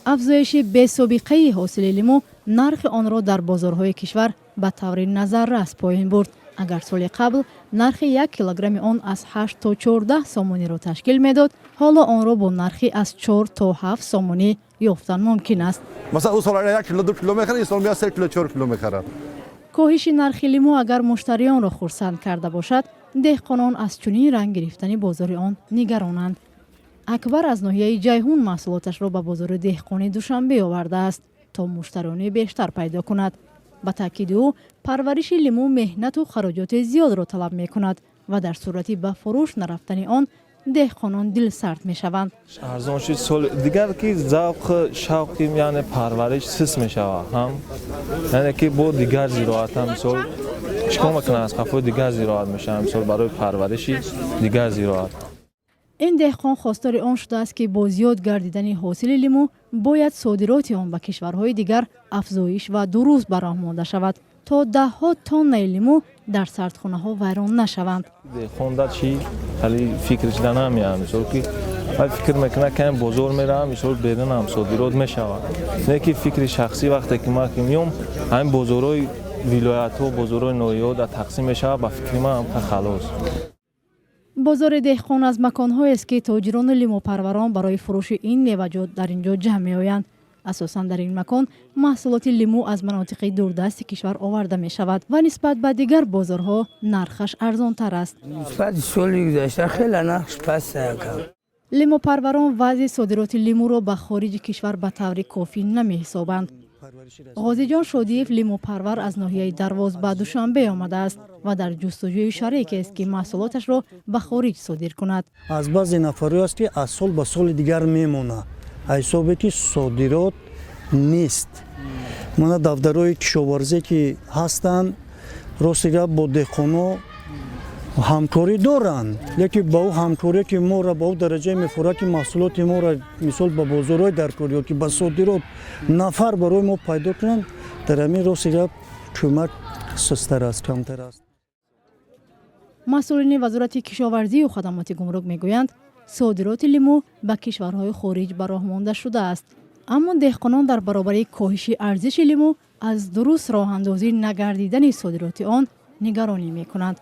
افزایش بی‌سابقه حاصل لیمو نرخ آن را در بازارهای کشور به طور نظررس پایین برد. اگر سال قبل نرخ 1 کیلوگرم آن از 8 تا 14 سومانی را تشکیل میداد، حالا آن را با نرخی از 4 تا 7 سومانی یافتن ممکن است. مثلا اون سال 1 کیلو 2 کیلو میخره، این سال میاد 3 کیلو 4 کیلو میخره. کاهش نرخ لیمو اگر مشتریان را خرسند کرده باشد، دهقانان از چنین رنگ گرفتن بازار آن نگرانند. اکبر از ناحیه جیهون محصولاتش را به بازار دهقانی دوشنبه آورده است تا مشتریان بیشتر پیدا کند. با تاکید او پرورش لیمو مهنت و خراجات زیاد را طلب می کند و در صورتی به فروش نرفتن آن دهقانان دل سرد می شوند. ارزان شد سال دیگر که ذوق شوق یعنی پرورش سست می شود هم، یعنی که با دیگر زراعت هم مثال چیکار میکنه از قفای دیگر زراعت میشه، مثال برای پرورش دیگر زراعت. این دهقان خواستار آن شده است که با زیاد گردیدن حاصل لیمو باید صادرات آن به کشورهای دیگر افزایش و 2 روز به راه مانده شود تا 10 ها تن لیمو در سردخانه ها ویران نشوند. دهقان چی خیلی فکرش نمیاد، مثلا که فکر میکنه که بازار میره، مثلا بیرون هم صادرات میشود. نه که فکر شخصی وقتی که ما میام همین بازارهای ولایت ها بازارهای ناحیه‌ها در تقسیم میشه، با فکر ما هم خلاص. بازار دهقان از مکان‌هایی است که تاجران لیمو پروران برای فروش این میوه‌جات در اینجا جمع می‌آیند. اساساً در این مکان محصولات لیمو از مناطق دوردست کشور آورده می شود و نسبت به دیگر بازارها نرخش ارزان تر است. نسبت سالی گذشته خیلی نرخش پست کرد. لیمو پروران وضع صادرات لیمو را به خارج کشور به طور کافی نمی حسابند. غازی جان شادیف لیمو پرور از ناحیه درواز به دوشنبه آمده است و در جستجوی شریک است که محصولاتش را به خارج صادر کند. از بعضی نفری است که از سال به سال دیگر میمونه. حسابی که صادرات نیست. من دفترهای کشاورزی که هستند راستیگه با دهقانا همکاری دارند، لیکن با او همکاری که ما را با او درجه میفوره که محصولات ما را مثال به بازارهای درکاری یا که به صادرات نفر برای ما پیدا کنند، در همین راستیگه کمک سستر است، کمتر است. مسئولین وزارت کشاورزی و خدمات گمرک میگویند صادرات لیمو به کشورهای خارج به راه مانده شده است، اما دهقانان در برابر کاهش ارزش لیمو از درست راه اندازی نگردیدن صادرات آن نگرانی میکنند.